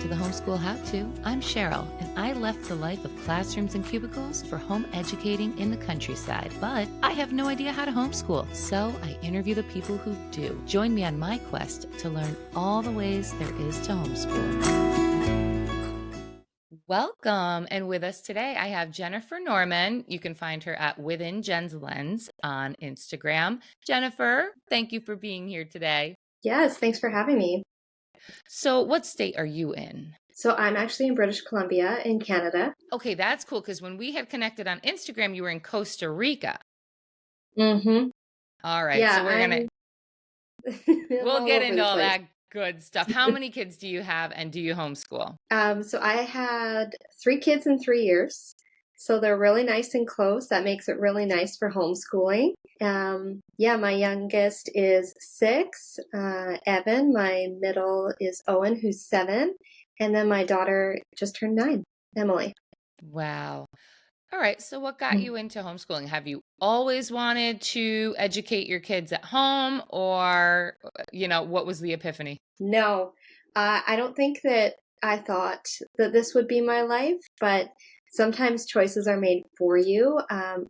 to the Homeschool How To. I'm Cheryl, and I left the life of classrooms and cubicles for home educating in the countryside. But I have no idea how to homeschool, so I interview the people who do. Join me on my quest to learn all the ways there is to homeschool. Welcome, and with us today, I have Jennifer Norman. You can find her at Within Jen's Lens on Instagram. Jennifer, thank you for being here today. Yes, thanks for having me. So, what state are you in? So I'm actually in British Columbia in Canada. Okay, that's cool because when we had connected on Instagram, you were in Costa Rica. Mm-hmm. All right, Yeah, so I'm I'm we'll all get over into the all place. that good stuff. How many kids do you have and do you homeschool? So I had 3 kids in 3 years. So they're really nice and close. That makes it really nice for homeschooling. Yeah, my youngest is 6, Evan. My middle is Owen, who's 7. And then my daughter just turned 9, Emily. Wow. All right, so what got you into homeschooling? Have you always wanted to educate your kids at home or, what was the epiphany? No, I don't think that I thought that this would be my life, but sometimes choices are made for you.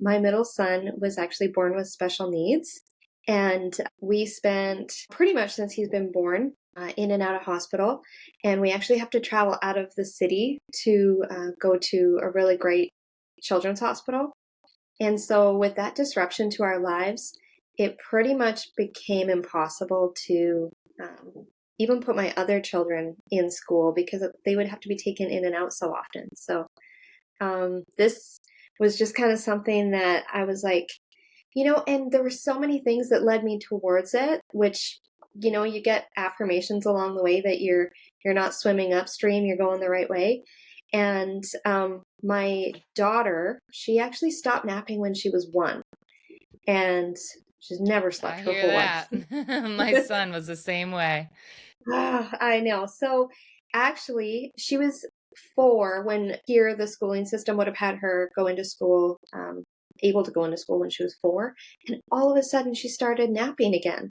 My middle son was actually born with special needs, and we spent pretty much since he's been born in and out of hospital. And we actually have to travel out of the city to go to a really great children's hospital. And so, with that disruption to our lives, it pretty much became impossible to even put my other children in school because they would have to be taken in and out so often. So, this was just kind of something that I was like, and there were so many things that led me towards it, which, you get affirmations along the way that you're not swimming upstream, you're going the right way. And my daughter, she actually stopped napping when she was 1, and she's never slept I her hear whole that. life. My son was the same way. I know. So actually, she was 4 when here the schooling system would have had her go into school, able to go into school when she was 4. And all of a sudden, she started napping again.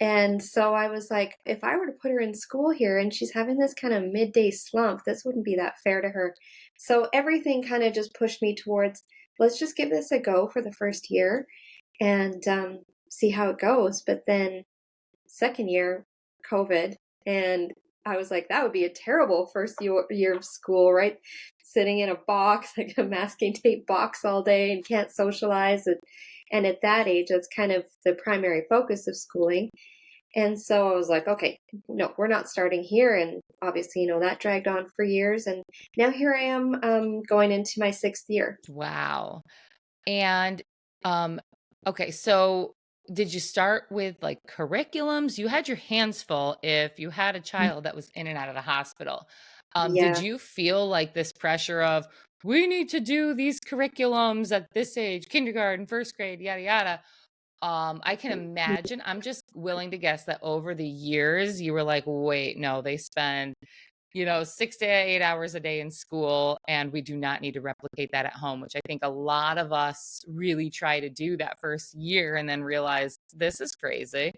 And so I was like, if I were to put her in school here and she's having this kind of midday slump, this wouldn't be that fair to her. So everything kind of just pushed me towards, let's just give this a go for the first year and see how it goes. But then, second year, COVID, and I was like, that would be a terrible first year of school, right? Sitting in a box, like a masking tape box all day and can't socialize. And at that age, that's kind of the primary focus of schooling. And so I was like, okay, no, we're not starting here. And obviously, that dragged on for years. And now here I am going into my 6th year. Wow. And okay, so did you start with like curriculums? You had your hands full if you had a child that was in and out of the hospital. Did Yeah. you feel like this pressure of we need to do these curriculums at this age, kindergarten, first grade, yada yada? I can imagine. I'm just willing to guess that over the years you were like, wait, no, they spend 6 to 8 hours a day in school, and we do not need to replicate that at home, which I think a lot of us really try to do that first year and then realize this is crazy.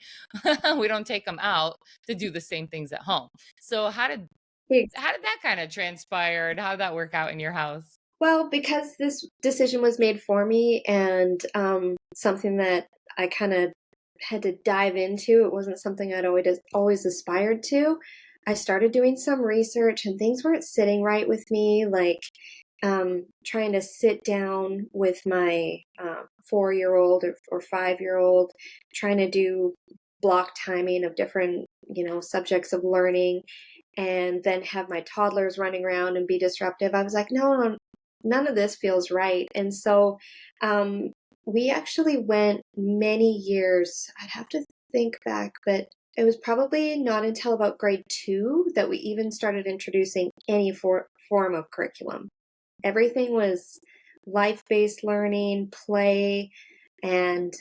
We don't take them out to do the same things at home. So how did that kind of transpire and how did that work out in your house? Well, because this decision was made for me and something that I kind of had to dive into, it wasn't something I'd always aspired to. I started doing some research and things weren't sitting right with me, like trying to sit down with my 4-year-old or 5-year-old, trying to do block timing of different, subjects of learning and then have my toddlers running around and be disruptive. I was like, no, no, none of this feels right. And so we actually went many years. I'd have to think back, but it was probably not until about grade 2 that we even started introducing any form of curriculum. Everything was life-based learning, play, and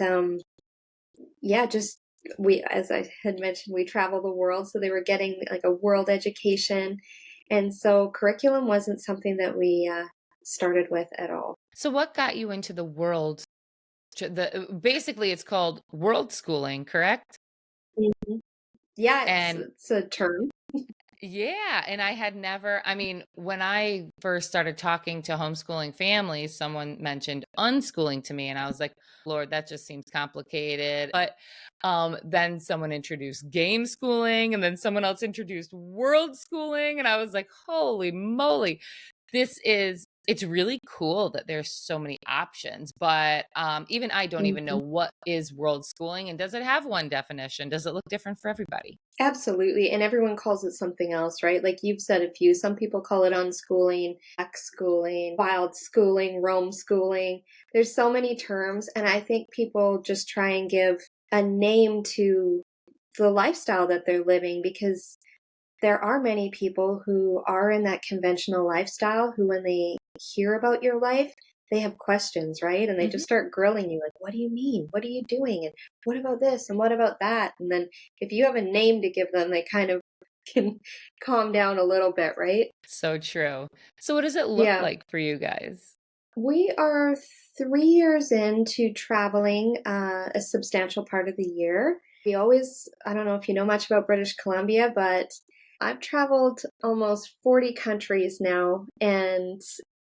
yeah, just as I had mentioned, we travel the world, so they were getting like a world education, and so curriculum wasn't something that we started with at all. So what got you into the world? Basically, it's called world schooling, correct? Mhm. Yeah, And it's a term. Yeah, and I had never, I mean, when I first started talking to homeschooling families, someone mentioned unschooling to me, and I was like, Lord, that just seems complicated. But then someone introduced game schooling, and then someone else introduced world schooling, and I was like, holy moly, it's really cool that there's so many options. But even I don't even know Mhm. what is world schooling, and does it have one definition? Does it look different for everybody? Absolutely, and everyone calls it something else, right? Like you've said a few. Some people call it unschooling, schooling, wild schooling, Rome schooling. There's so many terms, and I think people just try and give a name to the lifestyle that they're living because there are many people who are in that conventional lifestyle who, when they hear about your life, they have questions, right? And they Mhm. just start grilling you, like, what do you mean? What are you doing? And what about this? And what about that? And then if you have a name to give them, they kind of can calm down a little bit, right? So true. So what does it look Yeah. like for you guys? We are 3 years into traveling a substantial part of the year. We always, I don't know if you know much about British Columbia, but I've traveled almost 40 countries now, and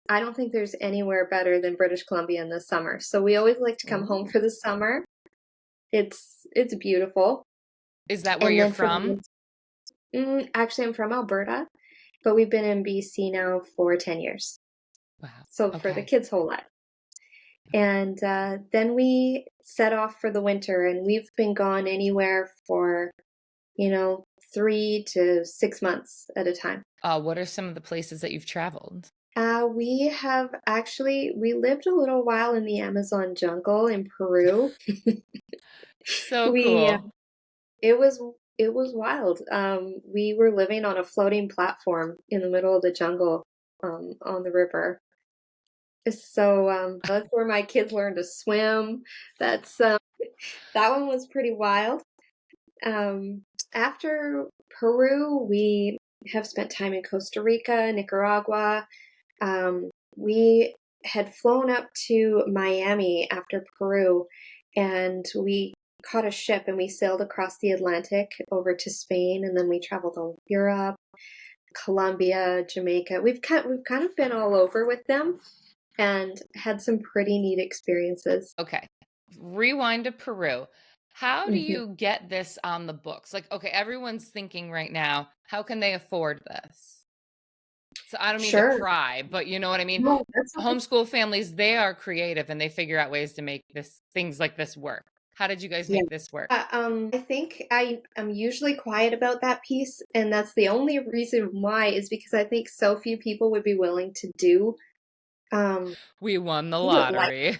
I don't think there's anywhere better than British Columbia in the summer. So we always like to come home Ooh. for the summer. It's beautiful. Is that where And you're then for the from? actually, I'm from Alberta, but we've been in BC now for 10 years. Wow. So for the Okay. kids' whole life. And then we set off for the winter, and we've been gone anywhere for, you know, 3 to 6 months at a time. What are some of the places that you've traveled? We have actually we lived a little while in the Amazon jungle in Peru. So We cool. it was it was wild. We were living on a floating platform in the middle of the jungle, on the river. So that's where my kids learned to swim. That's that one was pretty wild. Um, After Peru, we have spent time in Costa Rica, Nicaragua. We had flown up to Miami after Peru, and we caught a ship and we sailed across the Atlantic over to Spain, and then we traveled all Europe, Colombia, Jamaica. We've kind of been all over with them and had some pretty neat experiences. Okay. Rewind to Peru. How do Mhm. you get this on the books? Like, okay, everyone's thinking right now, how can they afford this? So I don't mean to Sure. pry, but you know what I mean? No, that's okay. Homeschool families, they are creative and they figure out ways to make this things like this work. How did you guys Yeah. make this work? I think I am usually quiet about that piece, and that's the only reason why is because I think so few people would be willing to um We won the do it like lottery.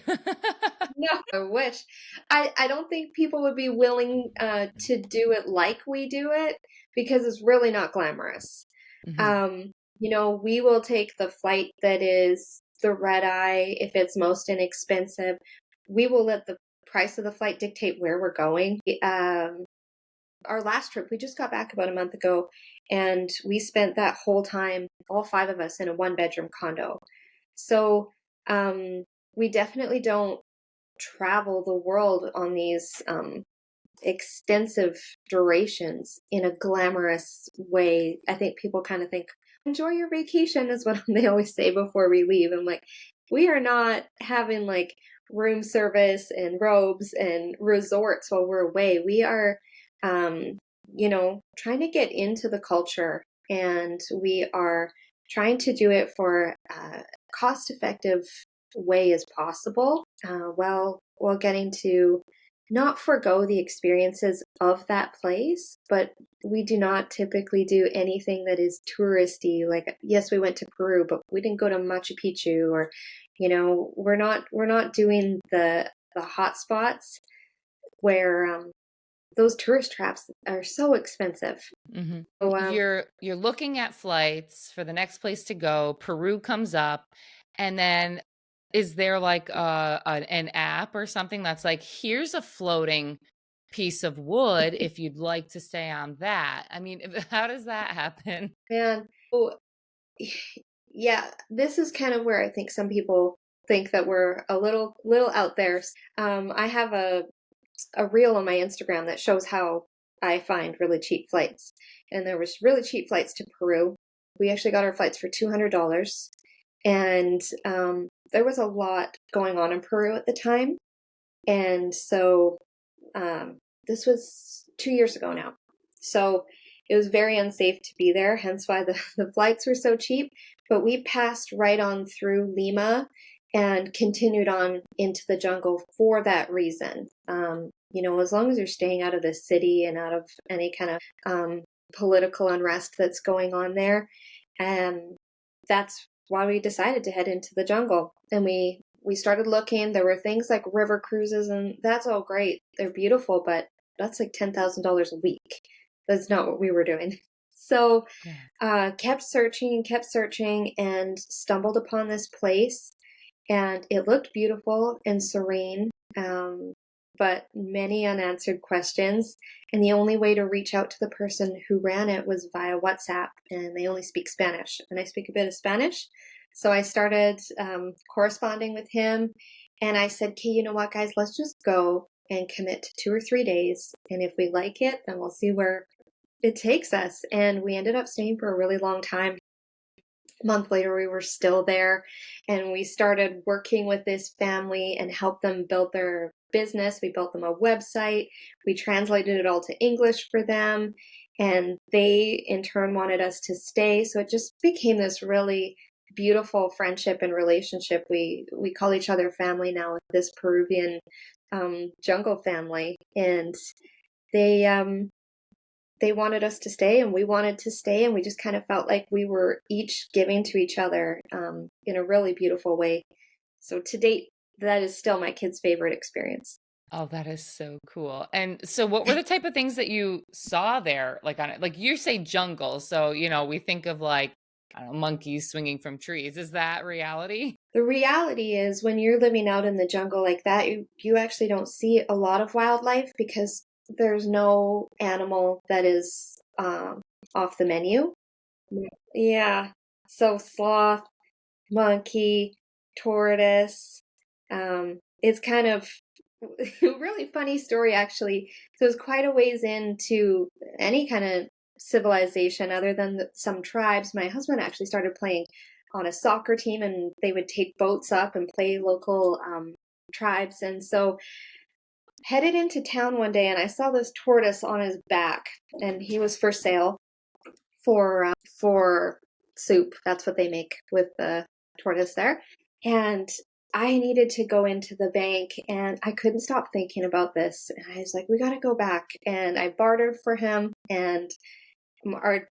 no, I wish. I don't think people would be willing to do it like we do it because it's really not glamorous. Mhm. Um, we will take the flight that is the red eye if it's most inexpensive. We will let the price of the flight dictate where we're going. Our last trip, we just got back about a month ago, and we spent that whole time, all five of us, in a one-bedroom condo. So we definitely don't travel the world on these extensive durations in a glamorous way. I think people kind of think, enjoy your vacation, is what they always say before we leave. I'm like, we are not having like room service and robes and resorts while we're away. We are, um, trying to get into the culture, and we are trying to do it for cost effective way as possible, while getting to not forego the experiences of that place, but we do not typically do anything that is touristy. Like, yes, we went to Peru, but we didn't go to Machu Picchu, or, we're not doing the hot spots where those tourist traps are so expensive. Mhm. So, You're looking at flights for the next place to go. Peru comes up, and then is there like an app or something that's like, here's a floating piece of wood if you'd like to stay on that? I mean, how does that happen? man, oh, yeah, this is kind of where I think some people think that we're a little out there. I have a reel on my Instagram that shows how I find really cheap flights. And there was really cheap flights to Peru. We actually got our flights for $200. And there was a lot going on in Peru at the time. And so this was 2 years ago now. So it was very unsafe to be there, hence why the flights were so cheap. But we passed right on through Lima and continued on into the jungle for that reason. As long as you're staying out of the city and out of any kind of political unrest that's going on there, that's why we decided to head into the jungle. And we started looking. There were things like river cruises, and that's all great. They're beautiful, but that's like $10,000 a week. That's not what we were doing. So kept searching, and stumbled upon this place. And it looked beautiful and serene, but many unanswered questions. And the only way to reach out to the person who ran it was via WhatsApp, and they only speak Spanish. And I speak a bit of Spanish. So I started corresponding with him, and I said, okay, you know what, guys, let's just go and commit to 2 or 3 days. And if we like it, then we'll see where it takes us. And we ended up staying for a really long time. A month later, we were still there, and we started working with this family and helped them build their business. We built them a website. We translated it all to English for them, and they in turn wanted us to stay. So it just became this really beautiful friendship and relationship. We call each other family now with this Peruvian jungle family, and they wanted us to stay, and we wanted to stay, and we just kind of felt like we were each giving to each other in a really beautiful way. So to date, that is still my kids' favorite experience. Oh, that is so cool. And so what were the type of things that you saw there? Like on it, like you say jungle. So, we think of like, I don't know, monkeys swinging from trees. Is that reality? The reality is when you're living out in the jungle like that, you actually don't see a lot of wildlife because there's no animal that is off the menu. Yeah. So sloth, monkey, tortoise. It's kind of a really funny story, actually. So it's quite a ways into any kind of civilization other than some tribes. My husband actually started playing on a soccer team, and they would take boats up and play local tribes. And so headed into town one day, and I saw this tortoise on his back, and he was for sale for soup. That's what they make with the tortoise there. And I needed to go into the bank, and I couldn't stop thinking about this. And I was like, we got to go back. And I bartered for him, and our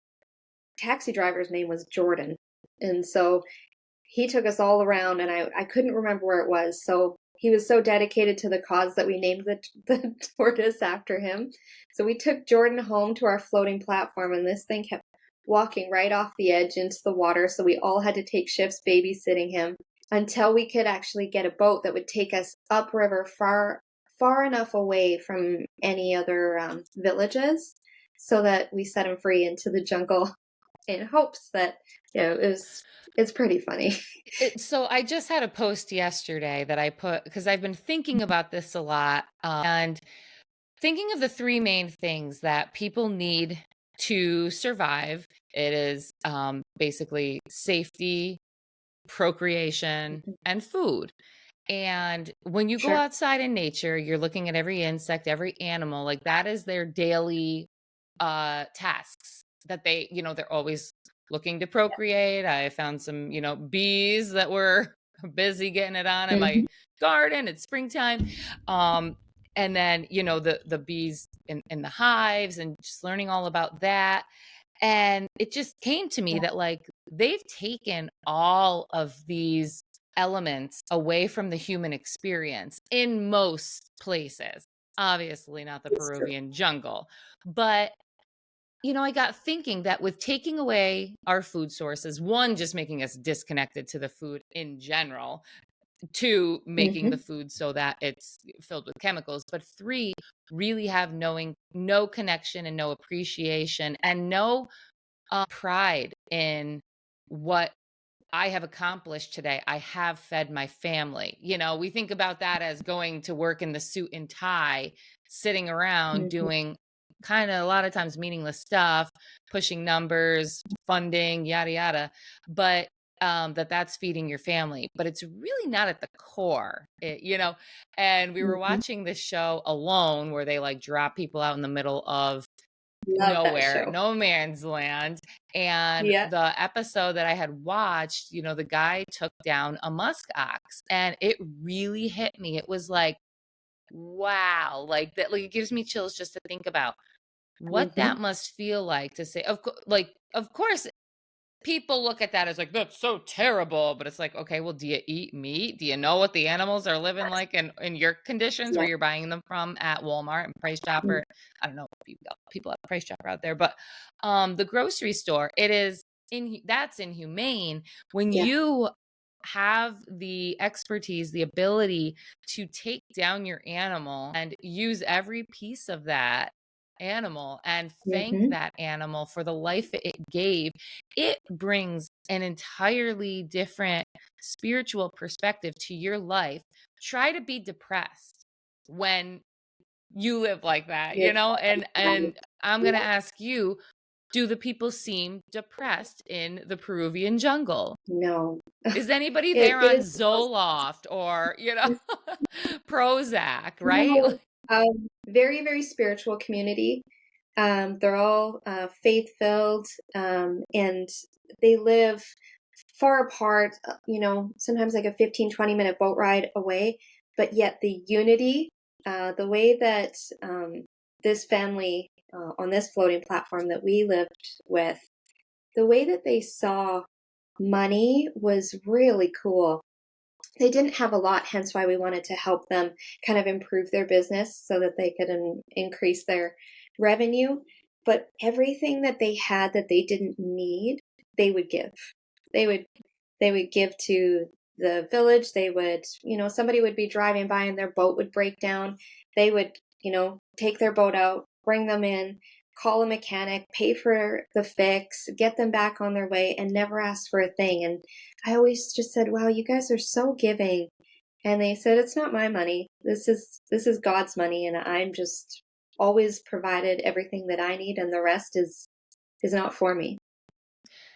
taxi driver's name was Jordan. And so he took us all around, and I couldn't remember where it was. So he was so dedicated to the cause that we named the tortoise after him. So we took Jordan home to our floating platform, and this thing kept walking right off the edge into the water. So we all had to take shifts babysitting him until we could actually get a boat that would take us upriver far enough away from any other villages so that we set him free into the jungle in hopes that, it's pretty funny. So I just had a post yesterday that I put because I've been thinking about this a lot, and thinking of the three main things that people need to survive. It is basically safety, procreation, and food. And when you go Sure. outside in nature, you're looking at every insect, every animal, like that is their daily tasks that they're always looking to procreate. I found some, bees that were busy getting it on in my Hmm. garden. It's springtime. And then, the bees in the hives and just learning all about that. And it just came to me Yeah, that like they've taken all of these elements away from the human experience in most places. Obviously, not the it's true. Peruvian jungle. But, I got thinking that with taking away our food sources, one, just making us disconnected to the food in general, two, making the Hmm. food so that it's filled with chemicals, but three, really have knowing no connection and no appreciation and no pride in what I have accomplished today. I have fed my family. We think about that as going to work in the suit and tie, sitting around Hmm. doing kind of a lot of times meaningless stuff, pushing numbers, funding, yada yada, but that's feeding your family, but it's really not at the core, and we were Hmm. watching this show Alone, where they like drop people out in the middle of Love that nowhere, show. no man's land. And Yeah. the episode that I had watched, the guy took down a musk ox, and it really hit me. It was like, wow, like that, like it gives me chills just to think about what Hmm. that must feel like to say, of course, people look at that as like, that's so terrible. But it's like, okay, well, do you eat meat? Do you know what the animals are living like in your conditions where Yeah. you're buying them from at Walmart and Price Chopper? I don't know if you've got people at Price Chopper out there, but the grocery store, that's inhumane when Yeah. you have the expertise, the ability to take down your animal and use every piece of that animal and thank Hmm. that animal for the life it gave. It brings an entirely different spiritual perspective to your life. Try to be depressed when you live like that, It's and I'm going to yeah. ask you, do the people seem depressed in the Peruvian jungle? No. Is anybody It there it on is the most. Zoloft or, Prozac, right? No, very, very spiritual community. They're all faith-filled, and they live far apart, sometimes like a 15-20 minute boat ride away, but yet the unity, the way that this family on this floating platform that we lived with, the way that they saw money was really cool. They didn't have a lot, hence why we wanted to help them kind of improve their business so that they could increase their revenue. But everything that they had that they didn't need, they would give. They would they would give to the village. They would, somebody would be driving by and their boat would break down. They would, take their boat out, bring them in, call a mechanic, pay for the fix, get them back on their way, and never ask for a thing. And I always just said, "Wow, you guys are so giving." And they said, "It's not my money. This is God's money, and I'm just always provided everything that I need, and the rest is not for me."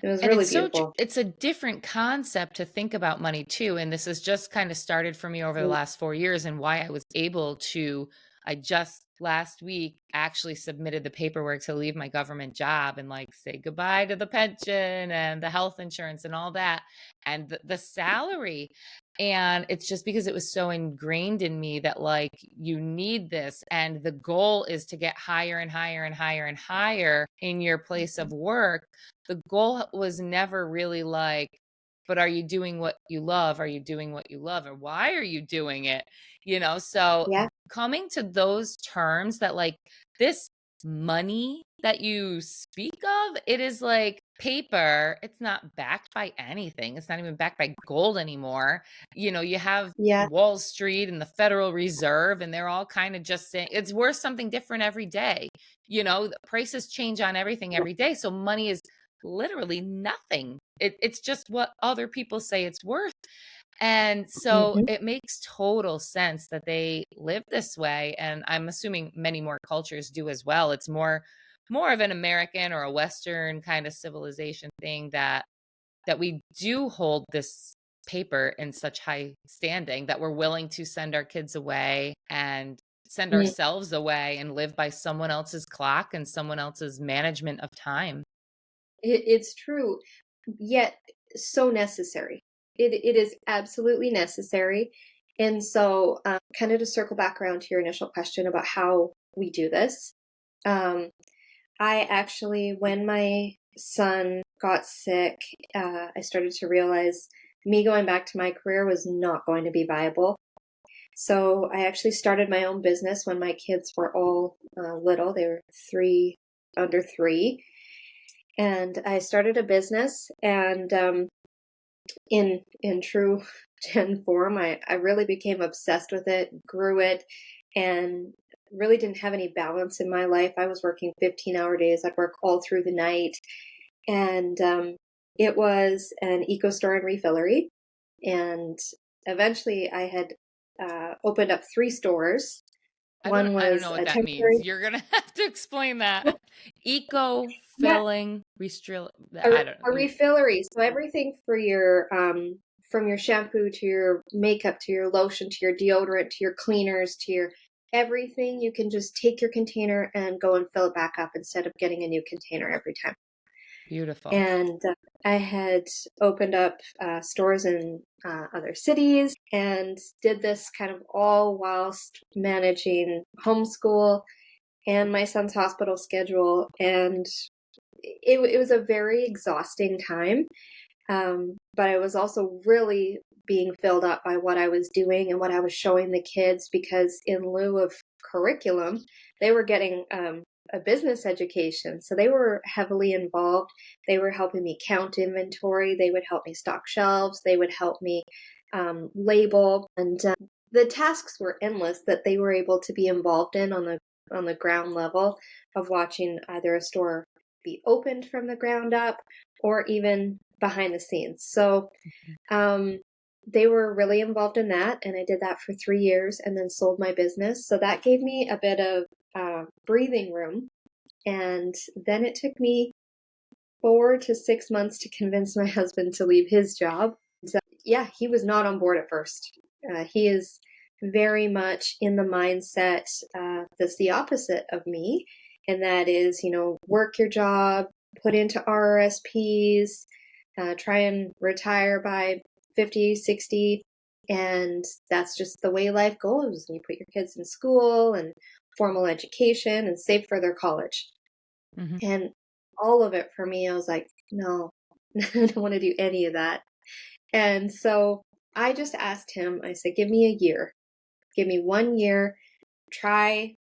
It was And really beautiful. it's a different concept to think about money too. And this has just kind of started for me over the Mm. last 4 years, and why I was able to, I just last week actually submitted the paperwork to leave my government job and like say goodbye to the pension and the health insurance and all that and the salary. And it's just because it was so ingrained in me that like you need this, and the goal is to get higher and higher and higher and higher in your place of work. The goal was never really like, but are you doing what you love? Are you doing what you love? Or why are you doing it? So Yeah. coming to those terms that like this money that you speak of, it is like paper. It's not backed by anything. It's not even backed by gold anymore. You have Yeah. Wall Street and the Federal Reserve, and they're all kind of just saying it's worth something different every day. The prices change on everything every day. So money is literally nothing. It's just what other people say it's worth. And so Hmm. it makes total sense that they live this way. And I'm assuming many more cultures do as well. It's more of an American or a Western kind of civilization thing that we do hold this paper in such high standing that we're willing to send our kids away and send ourselves away and live by someone else's clock and someone else's management of time. It's true, yet so necessary. It is absolutely necessary. And so, kind of to circle back around to your initial question about how we do this, um, I actually, when my son got sick, I started to realize me going back to my career was not going to be viable. So I actually started my own business when my kids were all little. They were under three, and I started a business. And in true Gen form, I really became obsessed with it, grew it, and really didn't have any balance in my life. I was working 15-hour days. I'd work all through the night, and it was an eco store and refillery. And eventually, I had opened up 3 stores. One I don't was know what a that means. temporary, You're gonna have to explain that. yeah, Eco-filling, restrill a, I don't a know. refillery. So everything for your from your shampoo to your makeup to your lotion to your deodorant to your cleaners to your everything, you can just take your container and go and fill it back up instead of getting a new container every time. Beautiful. And I had opened up stores in other cities and did this kind of all whilst managing homeschool and my son's hospital schedule. And it was a very exhausting time. But I was also really being filled up by what I was doing and what I was showing the kids because, in lieu of curriculum, they were getting a business education. So they were heavily involved. They were helping me count inventory. They would help me stock shelves. They would help me label. And the tasks were endless that they were able to be involved in on the ground level of watching either a store be opened from the ground up or even behind the scenes. So um, they were really involved in that, and I did that for 3 years and then sold my business. So that gave me a bit of breathing room. And then it took me 4 to 6 months to convince my husband to leave his job. So, yeah, he was not on board at first. He is very much in the mindset that's the opposite of me, and that is, work your job, put into RRSPs, try and retire by 50, 60, and that's just the way life goes. And you put your kids in school and formal education and save for their college. Mm-hmm. And all of it for me, I was like, no, I don't want to do any of that. And so I just asked him, I said, give me a year, give me 1 year, try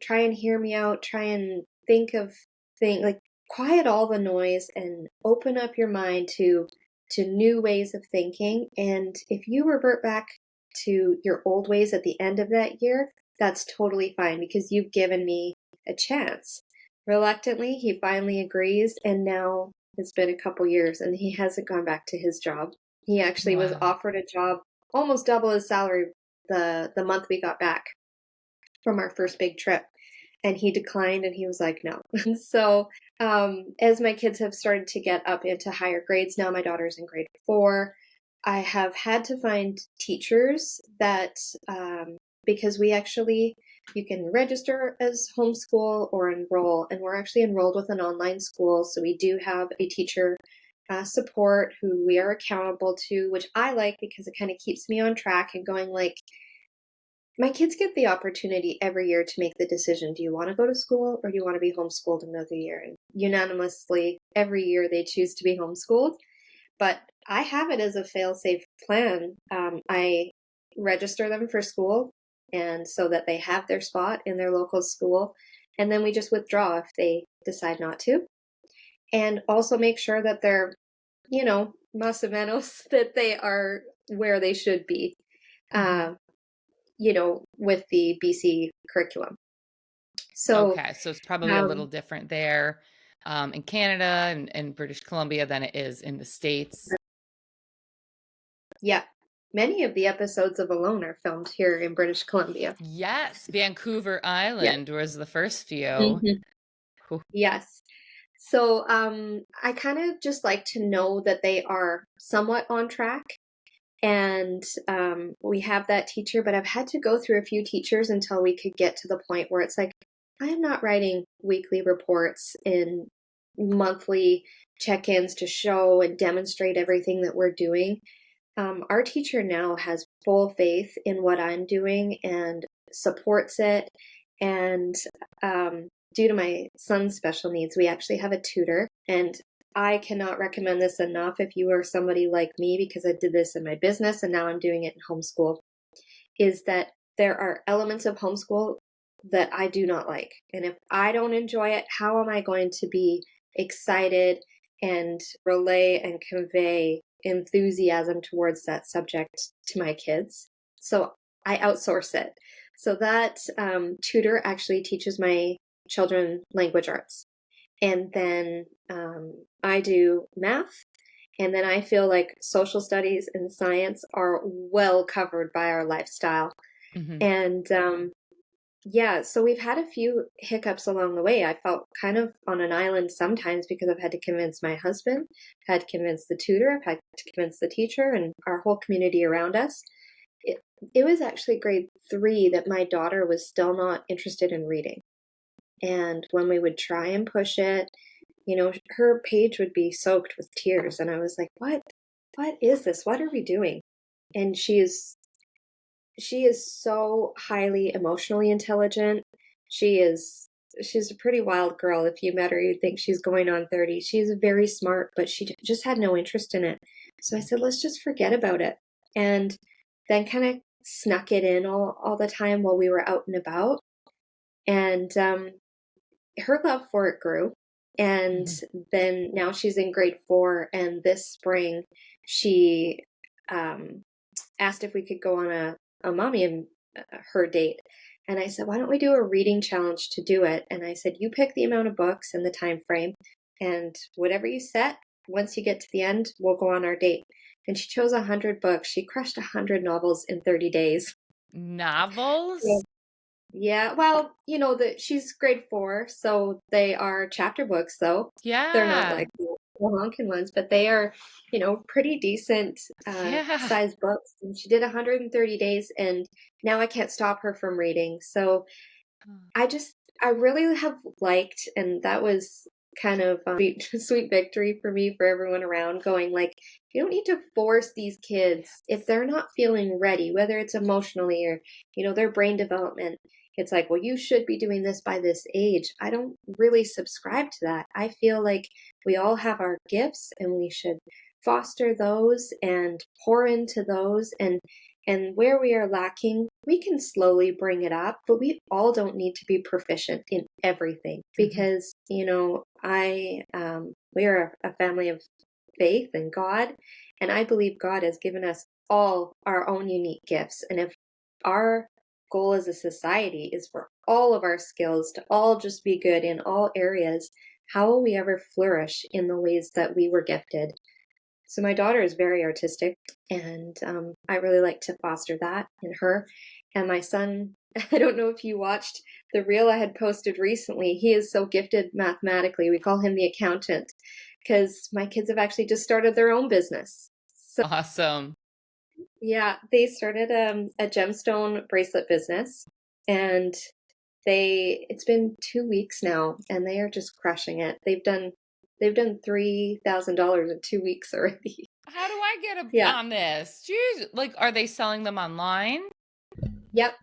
and hear me out, try and think of things like quiet all the noise and open up your mind to new ways of thinking. And if you revert back to your old ways at the end of that year, that's totally fine because you've given me a chance. Reluctantly, he finally agrees, and now it's been a couple years and he hasn't gone back to his job. He actually was Wow. offered a job almost double his salary the month we got back from our first big trip, and he declined, and he was like, no. So as my kids have started to get up into higher grades, now my daughter's in grade 4, I have had to find teachers that because you can register as homeschool or enroll, and we're actually enrolled with an online school, so we do have a teacher support who we are accountable to, which I like because it kind of keeps me on track and going like, my kids get the opportunity every year to make the decision. Do you want to go to school or do you want to be homeschooled another year? And unanimously, every year they choose to be homeschooled. But I have it as a fail-safe plan. I register them for school, and so that they have their spot in their local school. And then we just withdraw if they decide not to. And also make sure that they're, más o menos, that they are where they should be. Mm-hmm. With the BC curriculum. So, Okay, so it's probably a little um, different there in Canada and British Columbia than it is in the States. yeah, many of the episodes of Alone are filmed here in British Columbia. Yes, Vancouver Yeah. Island was the first few. Mhm. Whew. Yes. So, I kind of just like to know that they are somewhat on track. And we have that teacher, but I've had to go through a few teachers until we could get to the point where it's like, I am not writing weekly reports and monthly check ins to show and demonstrate everything that we're doing. Our teacher now has full faith in what I'm doing and supports it. And due to my son's special needs, we actually have a tutor. And I cannot recommend this enough if you are somebody like me, because I did this in my business and now I'm doing it in homeschool, is that there are elements of homeschool that I do not like. And if I don't enjoy it, how am I going to be excited and relay and convey enthusiasm towards that subject to my kids? So I outsource it. So that tutor actually teaches my children language arts. And then I do math. And then I feel like social studies and science are well covered by our lifestyle. Hmm. And Yeah, so we've had a few hiccups along the way. I felt kind of on an island sometimes because I've had to convince my husband, had to convince the tutor, I've had to convince the teacher and our whole community around us. It, it was actually grade 3 that my daughter was still not interested in reading. And when we would try and push it, her page would be soaked with tears. And I was like, what is this? What are we doing? And she is so highly emotionally intelligent. She is she's a pretty wild girl. If you met her, you'd think she's going on 30. She's very smart, but she just had no interest in it. So I said, let's just forget about it. And then kind of snuck it in all the time while we were out and about. And her love for it grew. And Mhm. then now she's in grade 4. And this spring, she um, asked if we could go on a mommy and her date. And I said, why don't we do a reading challenge to do it? And I said, you pick the amount of books and the time frame, and whatever you set, once you get to the end, we'll go on our date. And she chose 100 books. She crushed 100 novels in 30 days. Novels? Yeah, well, that she's grade 4, so they are chapter books, though. They're not Yeah. like the honking ones, but they are, pretty decent Yeah. sized books. And she did 130 days, and now I can't stop her from reading. So I just I really have liked, and that was kind of sweet victory for me, for everyone around, going like, you don't need to force these kids if they're not feeling ready, whether it's emotionally or their brain development. It's like, well, you should be doing this by this age. I don't really subscribe to that. I feel like we all have our gifts, and we should foster those and pour into those, and where we are lacking, we can slowly bring it up, but we all don't need to be proficient in everything, Mhm. because, we are a family of faith and God, and I believe God has given us all our own unique gifts. And if our goal as a society is for all of our skills to all just be good in all areas, how will we ever flourish in the ways that we were gifted? So my daughter is very artistic, and I really like to foster that in her. And my son, I don't know if you watched the reel I had posted recently. He is so gifted mathematically. We call him the accountant, because my kids have actually just started their own business. So Awesome. yeah, they started a gemstone bracelet business, and it's been 2 weeks now, and they are just crushing it. They've done $3,000 in 2 weeks already. How do I get Yeah. on this? Jeez. Like, are they selling them online? Yep.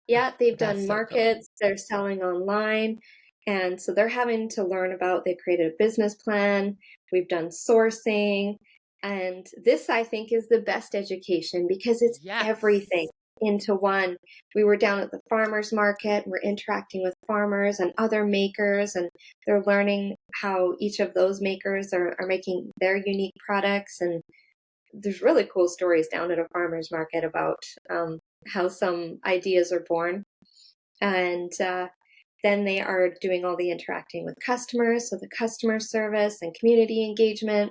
Yeah, they've That's done so cool. markets, they're selling online. And so they're having to learn about, they created a business plan. We've done sourcing. And this, I think, is the best education because it's everything Yes. into one. We were down at the farmers market, we're interacting with farmers and other makers, and they're learning how each of those makers are making their unique products. And there's really cool stories down at a farmer's market about how some ideas are born. And then they are doing all the interacting with customers, so the customer service and community engagement.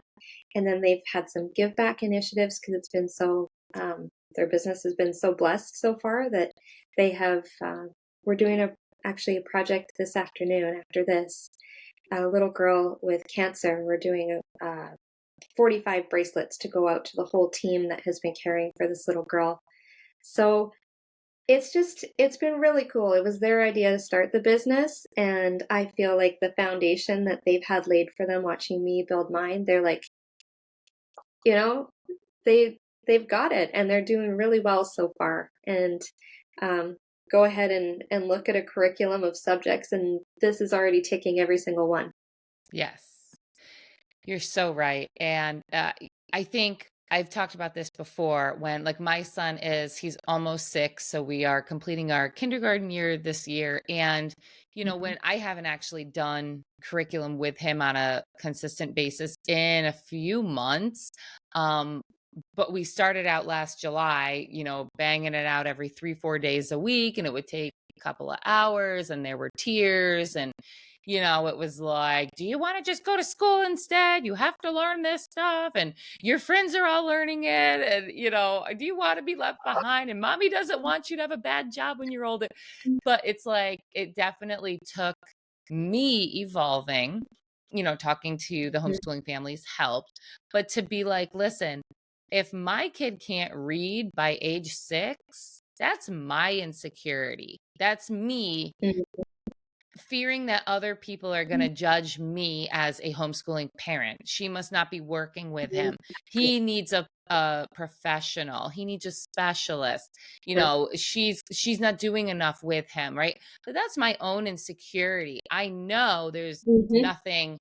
And then they've had some give back initiatives because it's been so, their business has been so blessed so far that they have, we're doing actually a project this afternoon after this. A little girl with cancer, we're doing 45 bracelets to go out to the whole team that has been caring for this little girl. So it's been really cool. It was their idea to start the business, and I feel like the foundation that they've had laid for them watching me build mine, they're like, you know, they've got it, and they're doing really well so far. And um, go ahead and look at a curriculum of subjects, and this is already ticking every single one. Yes. You're so right. And I think I've talked about this before when, like, my son he's almost 6. So we are completing our kindergarten year this year. And, Mhm. when I haven't actually done curriculum with him on a consistent basis in a few months, um, but we started out last July, banging it out every 3, 4 days a week. And it would take a couple of hours, and there were tears. it was like, do you want to just go to school instead? You have to learn this stuff and your friends are all learning it. And, do you want to be left behind? And mommy doesn't want you to have a bad job when you're older. But it's like, it definitely took me evolving, talking to the Mhm. homeschooling families helped. But to be like, listen, if my kid can't read by age 6, that's my insecurity. That's me Mhm. fearing that other people are going to judge me as a homeschooling parent. She must not be working with Mhm. him. He needs a professional. He needs a specialist. Sure. She's not doing enough with him, right? But that's my own insecurity. I know there's Mhm. nothing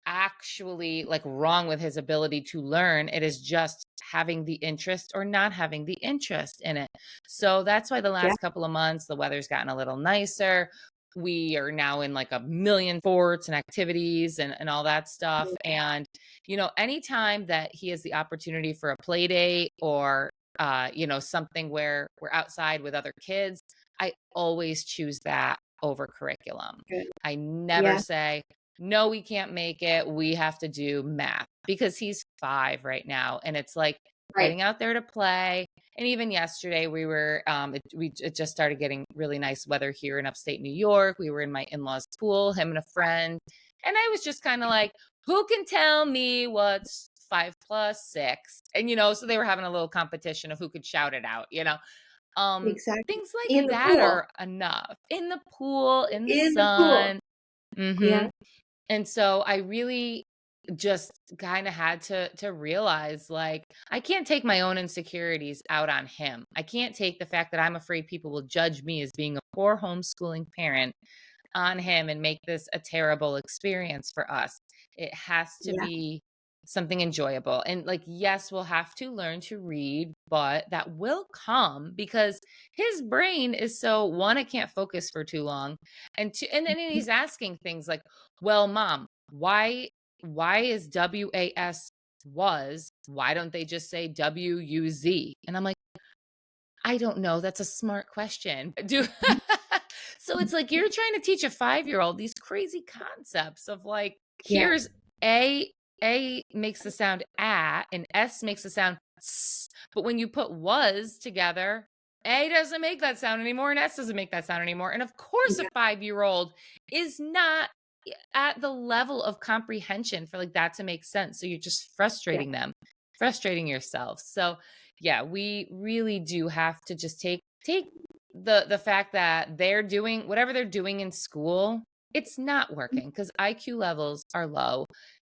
actually like wrong with his ability to learn. It is just having the interest or not having the interest in it. So that's why the Yeah. last couple of months the weather's gotten a little nicer. We are now in like a million sports and activities and all that stuff. And anytime that he has the opportunity for a play date or something where we're outside with other kids, I always choose that over curriculum. Good. I never Yeah. say, no, we can't make it. We have to do math because he's 5 right now. And it's like Right. getting out there to play. And even yesterday, we were, it just started getting really nice weather here in upstate New York. We were in my in law's pool, him and a friend. And I was just kind of like, who can tell me what's 5 plus 6? And, so they were having a little competition of who could shout it out, Exactly. things In like the that pool. are enough in the pool, in the In the pool. sun. Hmm. Yeah. And so I really just kind of had to realize like I can't take my own insecurities out on him. I can't take the fact that I'm afraid people will judge me as being a poor homeschooling parent on him and make this a terrible experience for us. It has to Yeah. be something enjoyable. And like, yes, we'll have to learn to read, but that will come because his brain is so one, it can't focus for too long. And two, and then he's asking things like, well, mom, why is WAS was? Why don't they just say WUZ? And I'm like, I don't know. That's a smart question. Do so it's like you're trying to teach a 5-year-old these crazy concepts of like, Yeah. here's A, A makes the sound ah, and S makes the sound s. But when you put was together, A doesn't make that sound anymore, and S doesn't make that sound anymore. And of course, a Yeah. 5-year-old is not at the level of comprehension for like that to make sense. So you're just Yeah. frustrating them, frustrating yourself. So yeah, we really do have to just take the fact that they're doing whatever they're doing in school, it's not working because IQ levels are low.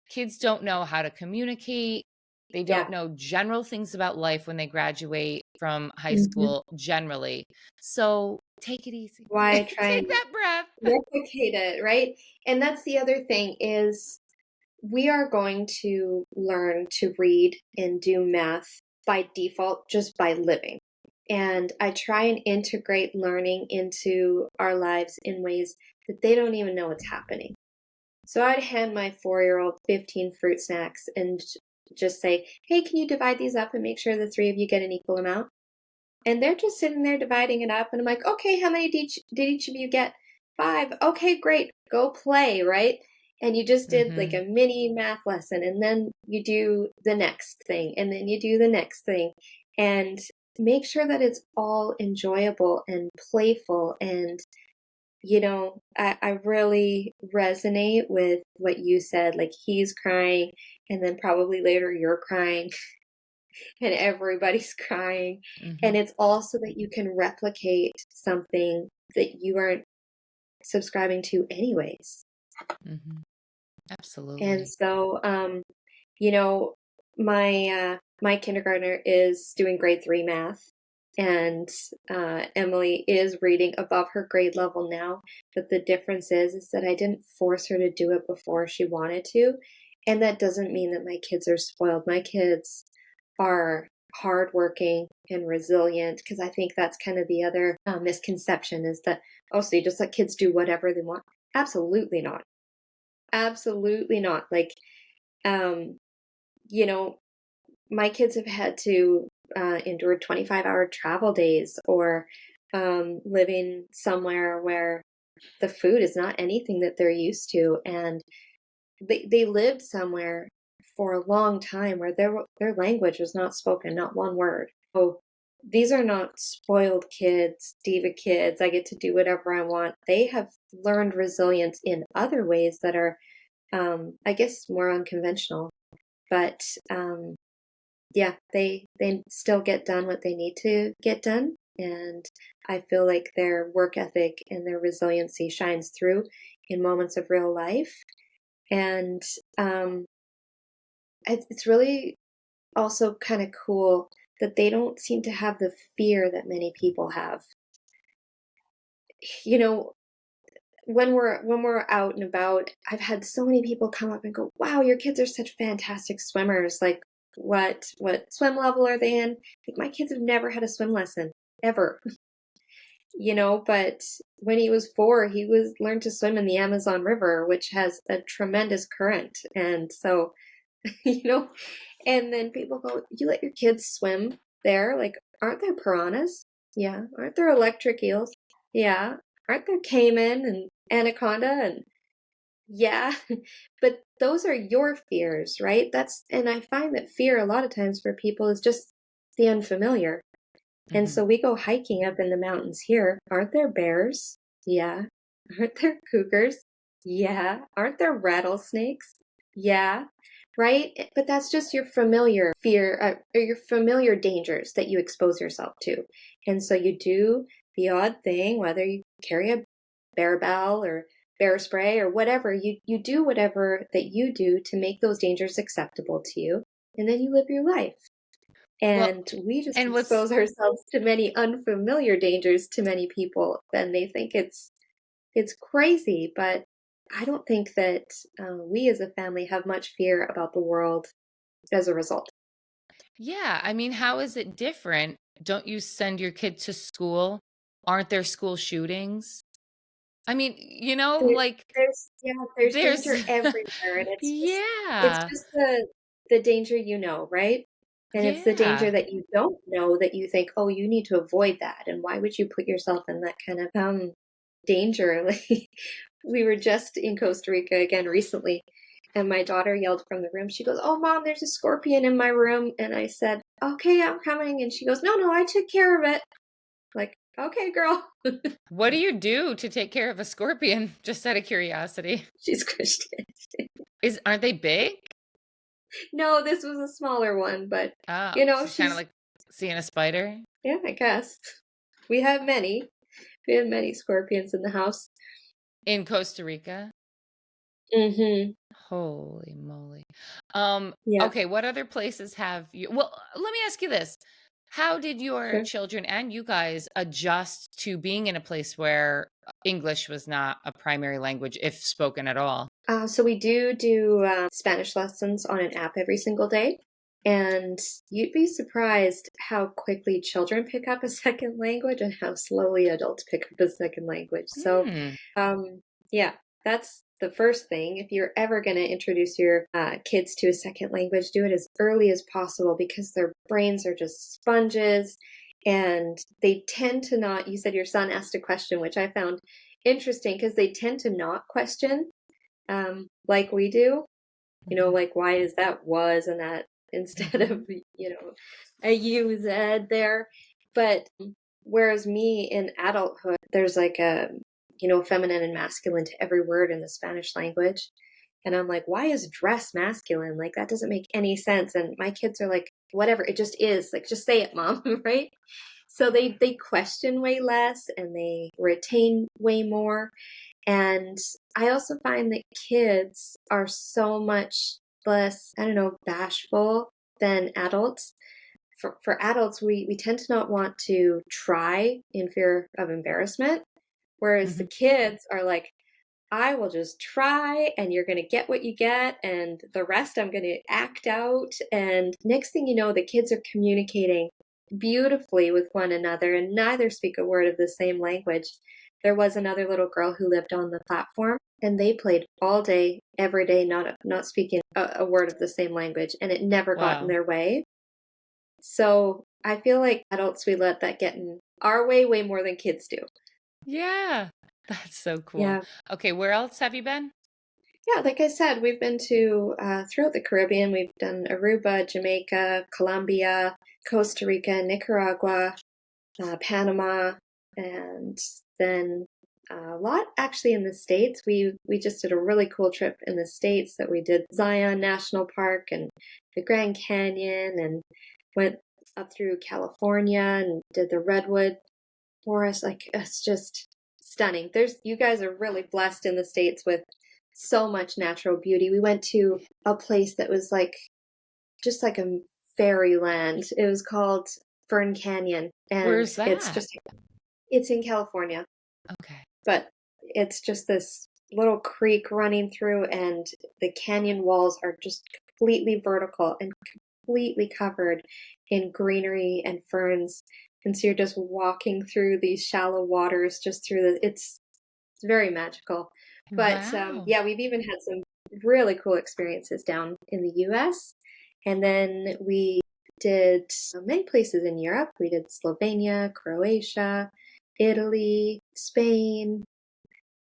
Kids don't know how to communicate. They don't Yeah. know general things about life when they graduate from high Mhm. school generally. So take it easy. Why try Take and that breath. replicate it, right? And that's the other thing is we are going to learn to read and do math by default just by living. And I try and integrate learning into our lives in ways that they don't even know what's happening. So I'd hand my 4-year-old 15 fruit snacks and just say, hey, can you divide these up and make sure the three of you get an equal amount? And they're just sitting there dividing it up. And I'm like, okay, how many did each of you get? 5. Okay, great. Go play, right? And you just did like Mhm. a mini math lesson. And then you do the next thing. And then you do the next thing. And make sure that it's all enjoyable and playful. And, I really resonate with what you said. Like he's crying. And then probably later you're crying and everybody's crying. And Mhm. it's also that you can replicate something that you aren't subscribing to anyways. Mhm. And Absolutely. so, you know, my kindergartner is doing grade 3 math, and Emily is reading above her grade level now. But the difference is that I didn't force her to do it before she wanted to, and that doesn't mean that my kids are spoiled. My kids are hardworking and resilient because I think that's kind of the other misconception is that oh, so you just let kids do whatever they want. Absolutely not. Absolutely not. Like, um, you know, my kids have had to endure 25-hour travel days or living somewhere where the food is not anything that they're used to, and they lived somewhere for a long time where their language was not spoken, not one word. So these are not spoiled kids, diva kids. I get to do whatever I want. They have learned resilience in other ways that are, I guess, more unconventional. But yeah, they still get done what they need to get done, and I feel like their work ethic and their resiliency shines through in moments of real life. And um, it's really also kind of cool that they don't seem to have the fear that many people have. You know, when we're out and about, I've had so many people come up and go, "Wow, your kids are such fantastic swimmers. Like, what swim level are they in?" Like, my kids have never had a swim lesson ever, but when he was 4, he was learned to swim in the Amazon River, which has a tremendous current. And so, you know, and then people go, "You let your kids swim there? Like, aren't there piranhas? Yeah. Aren't there electric eels? Yeah. Aren't there caiman and anaconda? And yeah." But those are your fears, right? And I find that fear a lot of times for people is just the unfamiliar. And Hmm. so we go hiking up in the mountains here. Aren't there bears? Yeah. Aren't there cougars? Yeah. Aren't there rattlesnakes? Yeah. Right? But that's just your familiar fear, or your familiar dangers that you expose yourself to. And so you do the odd thing, whether you carry a bear bell or bear spray or whatever, you do whatever that you do to make those dangers acceptable to you. And then you live your life. Well, And we just and what's expose ourselves to many unfamiliar dangers to many people, and they think it's crazy. But I don't think that we as a family have much fear about the world as a result. Yeah, I mean, how is it different? Don't you send your kid to school? Aren't there school shootings? I mean, There, like there's there's danger everywhere, and it's yeah. just the danger, right? And it's the danger Yeah. that you don't know that you think, oh, you need to avoid that, and why would you put yourself in that kind of danger? Like, we were just in Costa Rica again recently, and my daughter yelled from the room. She goes, "Oh, mom, there's a scorpion in my room." And I said, "Okay, I'm coming." And she goes, "No, no, I took care of it." Like, okay, girl. What do you do to take care of a scorpion? Just out of curiosity. She's Christian. Aren't they big? No, this was a smaller one, but Oh, so it's kind of she's, like seeing a spider yeah, I guess. We have many. We have many scorpions in the house. in Costa Rica. Mm-hmm. Holy moly. Yeah, Okay, what other places have you Well, let me ask you this. How did your sure. children and you guys adjust to being in a place where English was not a primary language, if spoken at all? So we do Spanish lessons on an app every single day. And you'd be surprised how quickly children pick up a second language and how slowly adults pick up a second language. So, Hmm. yeah, that's the first thing. If you're ever going to introduce your kids to a second language, do it as early as possible because their brains are just sponges and they tend to not. You said your son asked a question, which I found interesting because they tend to not question like we do, Mhm. like why is that was and that instead of, Mhm. a U Z there. But whereas me in adulthood, there's like feminine and masculine to every word in the Spanish language. And I'm like, why is dress masculine? Like, that doesn't make any sense. And my kids are like, whatever, it just is. Like, just say it, mom, right? So they question way less and they retain way more. And I also find that kids are so much less, I don't know, bashful than adults. For adults, we tend to not want to try in fear of embarrassment, whereas the Mhm. kids are like, I will just try and you're going to get what you get, and the rest I'm going to act out. And next thing you know, the kids are communicating beautifully with one another and neither speak a word of the same language. There was another little girl who lived on the platform, and they played all day, every day, not speaking a word of the same language, and it never got in Wow. their way. So I feel like adults, we let that get in our way more than kids do. Yeah. That's so cool. Yeah. Okay, where else have you been? Yeah, like I said, we've been to throughout the Caribbean. We've done Aruba, Jamaica, Colombia, Costa Rica, Nicaragua, Panama, and then a lot actually in the States. We just did a really cool trip in the States that we did Zion National Park and the Grand Canyon and went up through California and did the Redwood Forest. Like it's just stunning. There's you guys are really blessed in the States with so much natural beauty. We went to a place that was like just like a fairyland. It was called Fern Canyon, and Where's that? it's in California, Okay. but it's just this little creek running through, and the canyon walls are just completely vertical and completely covered in greenery and ferns. And so you're just walking through these shallow waters, just through it's very magical. But Wow. yeah, we've even had some really cool experiences down in the US. And then we did many places in Europe. We did Slovenia, Croatia, Italy, Spain.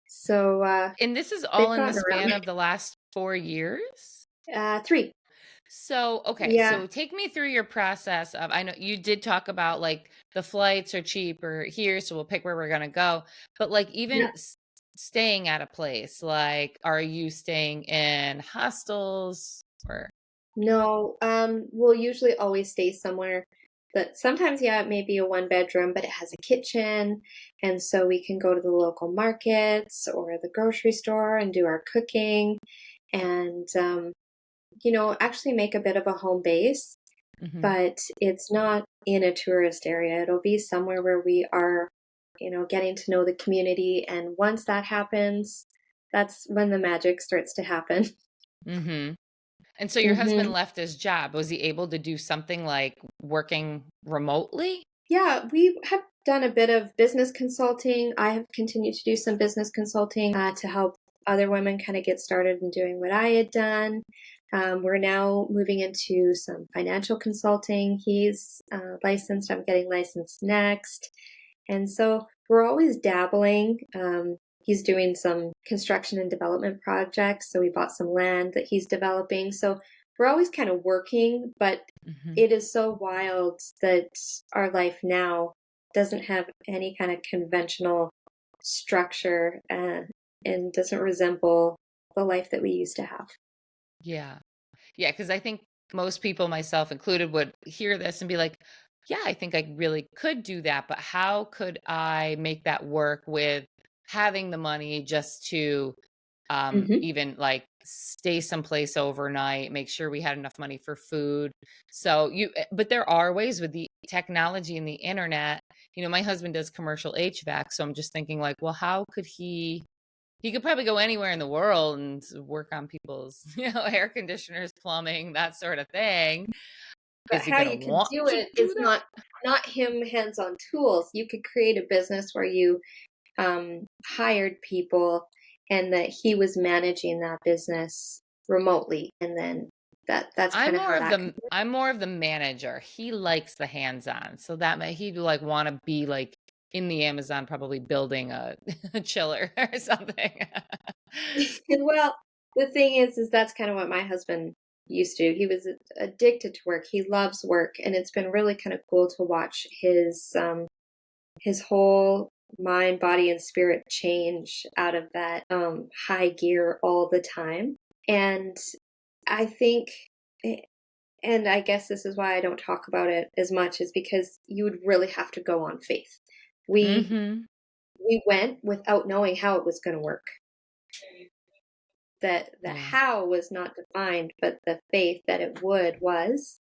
So And this is all they've in the gotten around. span of the last 4 years? Three. So, okay, Yeah. so take me through your process of, I know you did talk about like the flights are cheaper here, so we'll pick where we're gonna go. But like even Yeah. staying at a place, like are you staying in hostels or No, we'll usually always stay somewhere that sometimes, yeah, it may be a one bedroom, but it has a kitchen. And so we can go to the local markets or the grocery store and do our cooking and, actually make a bit of a home base. Mhm. But it's not in a tourist area. It'll be somewhere where we are, getting to know the community. And once that happens, that's when the magic starts to happen. Mhm. And so your husband hmm left his job. Was he able to do something like working remotely? Yeah, we have done a bit of business consulting. I have continued to do some business consulting to help other women kind of get started in doing what I had done. We're now moving into some financial consulting. He's licensed. I'm getting licensed next. And so we're always dabbling. He's doing some construction and development projects. So we bought some land that he's developing. So we're always kind of working, but Mhm. it is so wild that our life now doesn't have any kind of conventional structure and doesn't resemble the life that we used to have. Yeah. Yeah, because I think most people, myself included, would hear this and be like, yeah, I think I really could do that, but how could I make that work with having the money just to hmm even like stay someplace overnight, make sure we had enough money for food. So but there are ways with the technology and the internet. My husband does commercial HVAC, so I'm just thinking like, well, how could he could probably go anywhere in the world and work on people's, air conditioners, plumbing, that sort of thing. But Is he how gonna you can want do to it do is that? not him hands on tools. You could create a business where you hired people and that he was managing that business remotely, and then that's kind of how that could work. I'm more of the manager. He likes the hands-on. So that he'd like want to be like in the Amazon probably building a, a chiller or something. Well, the thing is that's kind of what my husband used to do. He was addicted to work. He loves work, and it's been really kind of cool to watch his whole mind, body, and spirit change out of that high gear all the time. And I think, eh, and I guess this is why I don't talk about it as much, is because you would really have to go on faith. We Mhm. we went without knowing how it was going to work. That the Yeah. how was not defined, but the faith that it would was.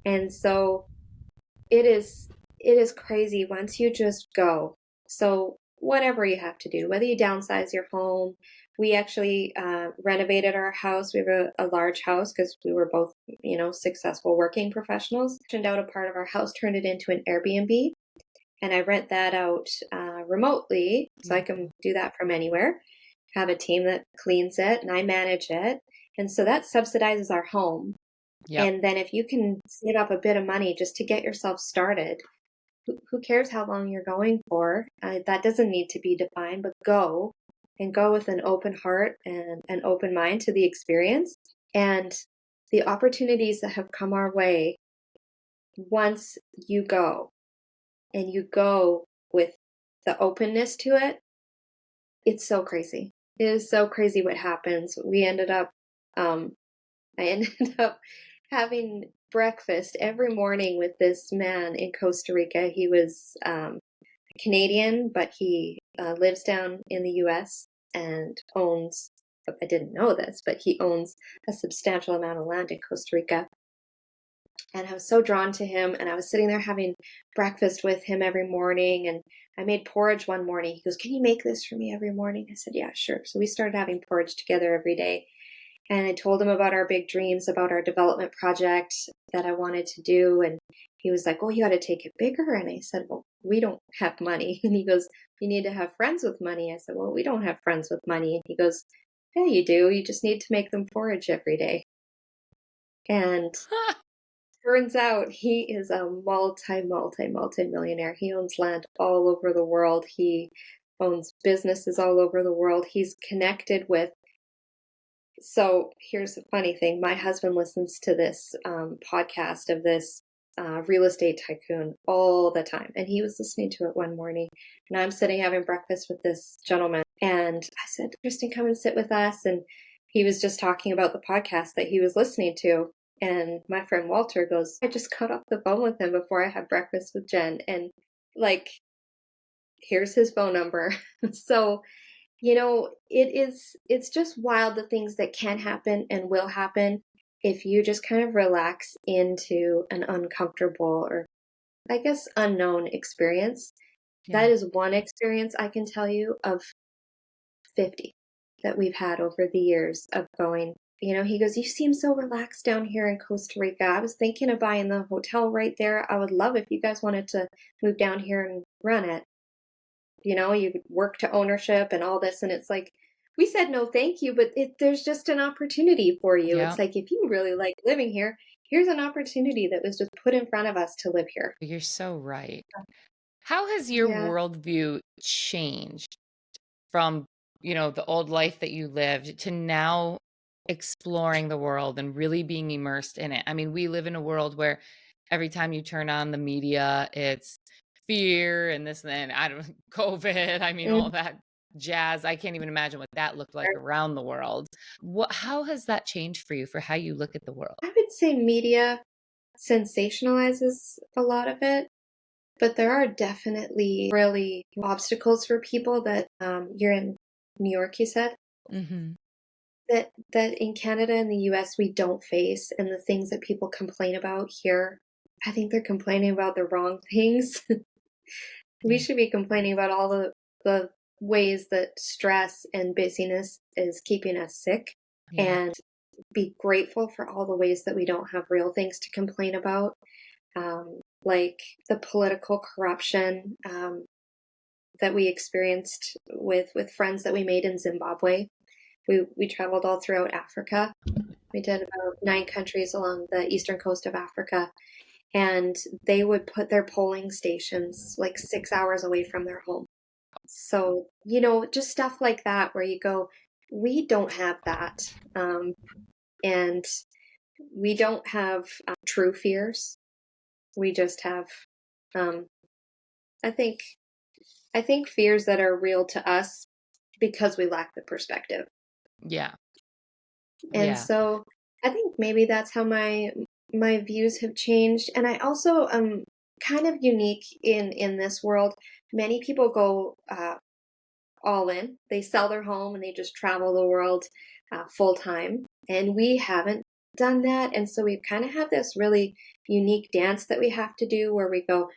And so it is crazy once you just go. So whatever you have to do, whether you downsize your home, we actually renovated our house. We have a large house because we were both, successful working professionals. Turned out a part of our house, turned it into an Airbnb, and I rent that out remotely, so I can Beautiful. do that from anywhere. Have a team that cleans it, and I manage it, and so that subsidizes our home. Yep. And then if you can save up a bit of money just to get yourself started, who cares how long you're going for? That doesn't need to be defined, but go and go with an open heart and an open mind to the experience. And the opportunities that have come our way once you go and you go with the openness to it, it's so crazy. It is so crazy what happens. Um, I ended up having breakfast every morning with this man in Costa Rica. He was Canadian, but he lives down in the US and owns, I didn't know this, but he owns a substantial amount of land in Costa Rica. And I was so drawn to him. And I was sitting there having breakfast with him every morning. And I made porridge one morning. He goes, "Can you make this for me every morning?" I said, "Yeah, sure." So we started having porridge together every day. And I told him about our big dreams, about our development project that I wanted to do. And he was like, "Oh, you got to take it bigger." And I said, "Well, we don't have money." And he goes, "You need to have friends with money." I said, "Well, we don't have friends with money." And he goes, "Yeah, you do. You just need to make them forage every day." And turns out he is a multi millionaire. He owns land all over the world. He owns businesses all over the world. He's connected with. So here's the funny thing. My husband listens to this podcast of this real estate tycoon all the time. And he was listening to it one morning. And I'm sitting having breakfast with this gentleman. And I said, "Kristen, come and sit with us." And he was just talking about the podcast that he was listening to. And my friend Walter goes, "I just got off the phone with him before I had breakfast with Jen. And like, here's his phone number." So it's just wild the things that can happen and will happen if you just kind of relax into an uncomfortable or, I guess, unknown experience. Yeah. That is one experience I can tell you of 50 that we've had over the years of going. He goes, "You seem so relaxed down here in Costa Rica. I was thinking of buying the hotel right there. I would love if you guys wanted to move down here and run it. You work to ownership and all this." And it's like, we said no thank you, but there's just an opportunity for you. Yeah. It's like, if you really like living here, here's an opportunity that was just put in front of us to live here. You're so right. How has your Yeah. worldview changed from, the old life that you lived to now exploring the world and really being immersed in it? I mean, we live in a world where every time you turn on the media, it's fear and this and then I don't COVID, I mean, all Mm. that jazz. I can't even imagine what that looked like around the world. How has that changed for you for how you look at the world? I would say media sensationalizes a lot of it, but there are definitely really obstacles for people that you're in New York, you said, Mhm. that in Canada and the US we don't face, and the things that people complain about here, I think they're complaining about the wrong things. We Yeah. should be complaining about all the ways that stress and busyness is keeping us sick, Yeah. and be grateful for all the ways that we don't have real things to complain about, like the political corruption that we experienced with friends that we made in Zimbabwe. We traveled all throughout Africa. We did about 9 countries along the eastern coast of Africa, and they would put their polling stations like 6 hours away from their home. So, just stuff like that where you go, we don't have that. And we don't have true fears. We just have, um, I think, I think fears that are real to us because we lack the perspective. Yeah. And Yeah. so I think maybe that's how my views have changed. And I also am kind of unique in this world. Many people go all in. They sell their home and they just travel the world full time. And we haven't done that. And so we kind of have this really unique dance that we have to do where we go,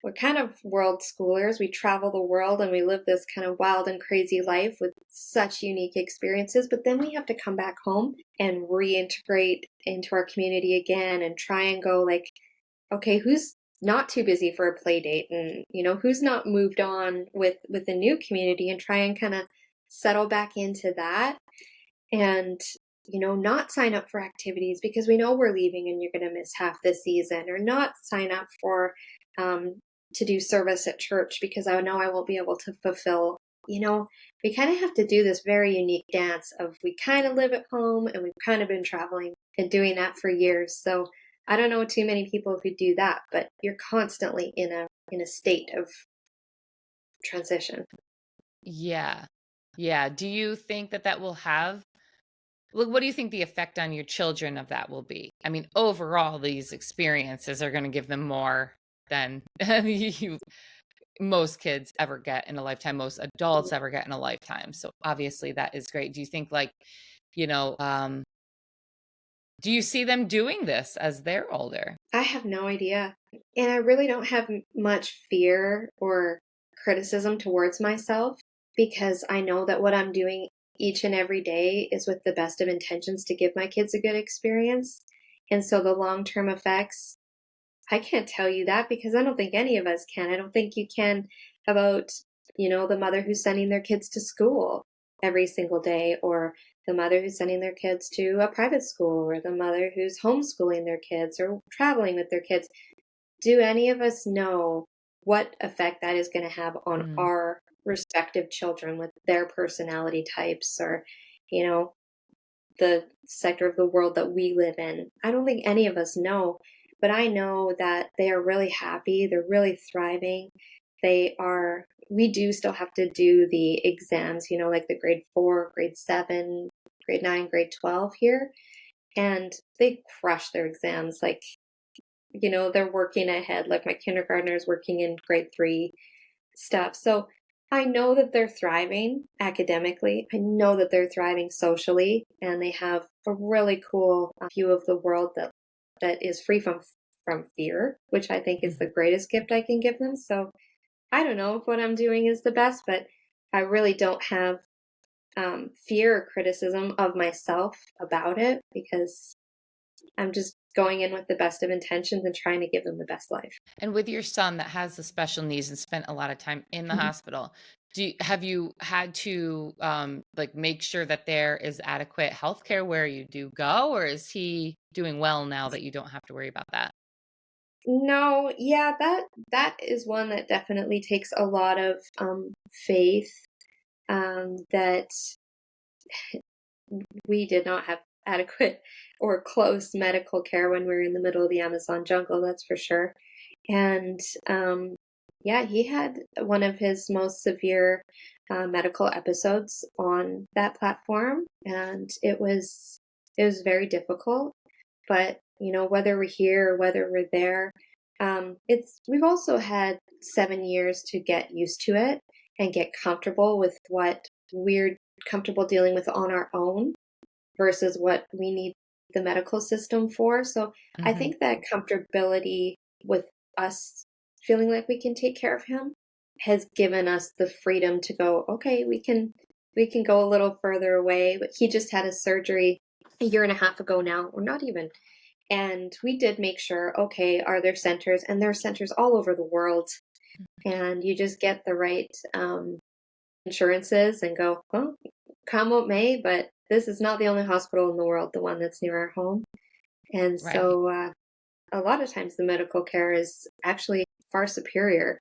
we're kind of world schoolers. We travel the world and we live this kind of wild and crazy life with such unique experiences. But then we have to come back home and reintegrate into our community again and try and go like, okay, who's not too busy for a play date, and who's not moved on with a new community, and try and kind of settle back into that, and not sign up for activities because we know we're leaving and you're going to miss half the season, or not sign up for to do service at church because I know I won't be able to fulfill, we kind of have to do this very unique dance of we kind of live at home and we've kind of been traveling and doing that for years. So I don't know too many people who do that, but you're constantly in a state of transition. Yeah. Yeah. Do you think that that will have, like, what do you think the effect on your children of that will be? I mean, overall, these experiences are going to give them more than you, most kids ever get in a lifetime, most adults ever get in a lifetime. So obviously that is great. Do you think, like, you know, do you see them doing this as they're older? I have no idea. And I really don't have much fear or criticism towards myself because I know that what I'm doing each and every day is with the best of intentions to give my kids a good experience. And so the long term effects, I can't tell you that because I don't think any of us can. I don't think you can about, the mother who's sending their kids to school every single day, or the mother who's sending their kids to a private school, or the mother who's homeschooling their kids or traveling with their kids. Do any of us know what effect that is going to have on Mm. our respective children with their personality types or, you know, the sector of the world that we live in? I don't think any of us know, but I know that they are really happy. They're really thriving. We do still have to do the exams, like the grade 4, grade 7, grade 9, grade 12 here. And they crush their exams. Like, they're working ahead. Like my kindergartner is working in grade 3 stuff. So I know that they're thriving academically. I know that they're thriving socially, and they have a really cool view of the world that is free from fear, which I think is the Mhm. greatest gift I can give them. So I don't know if what I'm doing is the best, but I really don't have fear or criticism of myself about it because I'm just going in with the best of intentions and trying to give them the best life. And with your son that has the special needs and spent a lot of time in the hospital, have you had to like make sure that there is adequate healthcare where you do go, or is he doing well now that you don't have to worry about that? No, yeah, that is one that definitely takes a lot of faith. That we did not have adequate or close medical care when we were in the middle of the Amazon jungle, that's for sure. And yeah, he had one of his most severe medical episodes on that platform, and it was very difficult. But whether we're here or whether we're there, it's we've also had 7 years to get used to it and get comfortable with what we're comfortable dealing with on our own versus what we need the medical system for. So I Hmm. think that comfortability with us feeling like we can take care of him has given us the freedom to go, okay, we can go a little further away. But he just had a surgery a year and a half ago now, or not even. And we did make sure, okay, are there centers? And there are centers all over the world. And you just get the right insurances and go, well, come what may, but this is not the only hospital in the world, the one that's near our home. And Right. so a lot of times the medical care is actually far superior.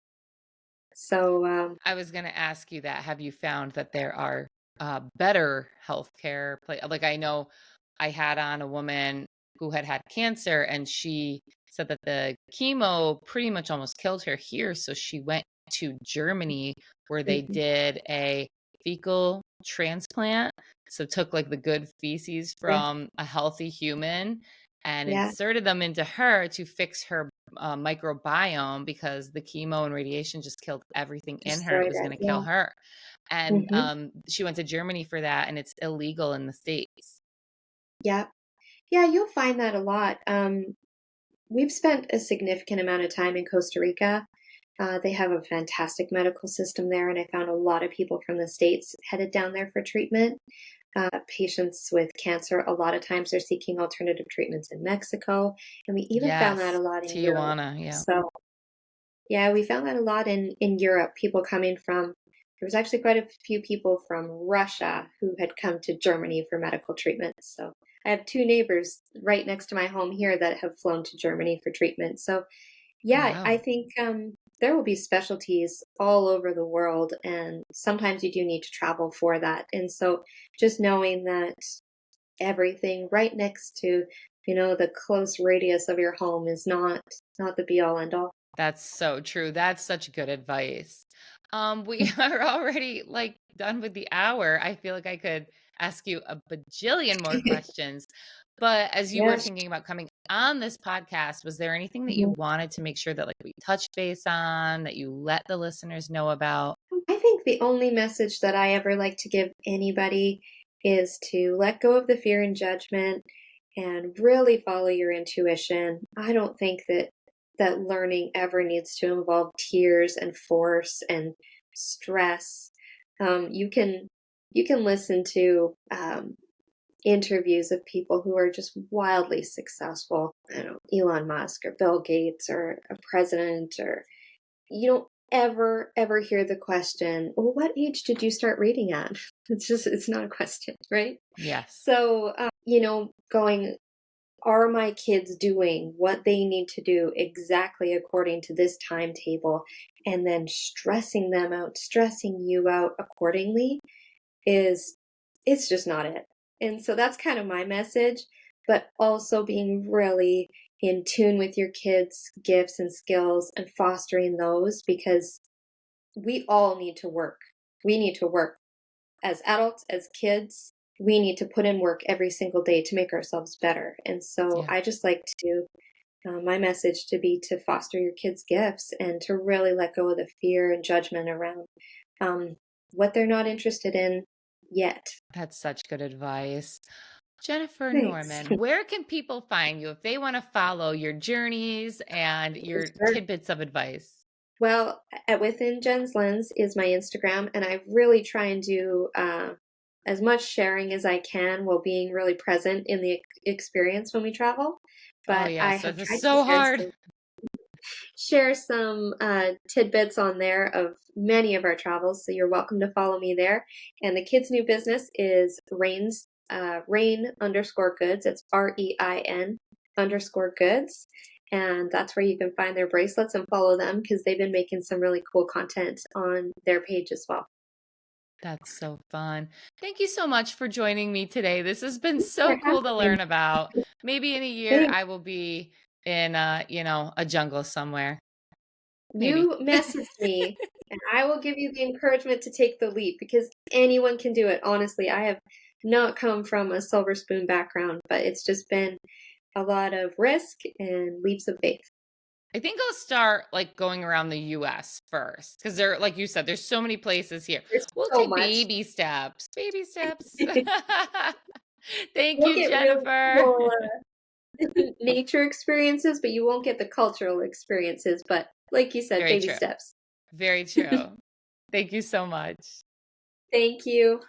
So, I was going to ask you that. Have you found that there are better healthcare like, I know I had on a woman who had cancer, and she said that the chemo pretty much almost killed her here. So she went to Germany where they mhm, did a fecal transplant. So took like the good feces yeah, from a healthy human and yeah, inserted them into her to fix her microbiome, because the chemo and radiation just killed everything in her. It destroyed was it. going to kill Yeah. her. And hmm she went to Germany for that, and it's illegal in the States. Yeah. Yeah, you'll find that a lot. We've spent a significant amount of time in Costa Rica. They have a fantastic medical system there, and I found a lot of people from the States headed down there for treatment. Patients with cancer, a lot of times they're seeking alternative treatments in Mexico. And we even found that Yes. a lot in Europe. Tijuana. Yeah. So, yeah, we found that a lot in Europe. People coming from, there was actually quite a few people from Russia who had come to Germany for medical treatment. So, I have two neighbors right next to my home here that have flown to Germany for treatment. So, yeah, I Wow. think there will be specialties all over the world, and sometimes you do need to travel for that. And so just knowing that everything right next to, the close radius of your home is not the be all end all. That's so true. That's such good advice. We are already like done with the hour. I feel like I could ask you a bajillion more questions. But as you were Yes. thinking about coming on this podcast, was there anything that you Mhm. wanted to make sure that like we touched base on, that you let the listeners know about? I think the only message that I ever like to give anybody is to let go of the fear and judgment and really follow your intuition. I don't think that learning ever needs to involve tears and force and stress. You can listen to interviews of people who are just wildly successful. I don't know, Elon Musk or Bill Gates or a president, or you don't ever hear the question, well, what age did you start reading at? It's not a question, right? Yes. So, going, are my kids doing what they need to do exactly according to this timetable? And then stressing them out, stressing you out accordingly is, it's just not it. And so that's kind of my message, but also being really in tune with your kids' gifts and skills and fostering those, because we all need to work. We need to work as adults, as kids. We need to put in work every single day to make ourselves better. And so Yeah, I just like to, my message to be to foster your kids' gifts and to really let go of the fear and judgment around um, what they're not interested in yet. that's such good advice. Jennifer Thanks. Norman, where can people find you if they want to follow your journeys and your Sure. tidbits of advice? Well, within Jen's Lens is my Instagram, and I really try and do as much sharing as I can while being really present in the experience when we travel. Oh, But I yes, have this is tried to so hard. share some tidbits on there of many of our travels, so you're welcome to follow me there. And the kids' new business is Rain underscore goods. It's REIN underscore goods. And that's where you can find their bracelets and follow them, because they've been making some really cool content on their page as well. That's so fun. Thank you so much for joining me today. This has been Thanks for so cool to having learn about. me. Maybe in a year Thanks. I will be in a jungle somewhere. Maybe. You message me, and I will give you the encouragement to take the leap, because anyone can do it. Honestly, I have not come from a silver spoon background, but it's just been a lot of risk and leaps of faith. I think I'll start like going around the US first because there, like you said, there's so many places here. There's We'll so take much. baby steps, baby steps. Thank You'll you, get really Jennifer. cool nature experiences, but you won't get the cultural experiences. But like you said, Very baby true. steps. Very true. Thank you so much. Thank you.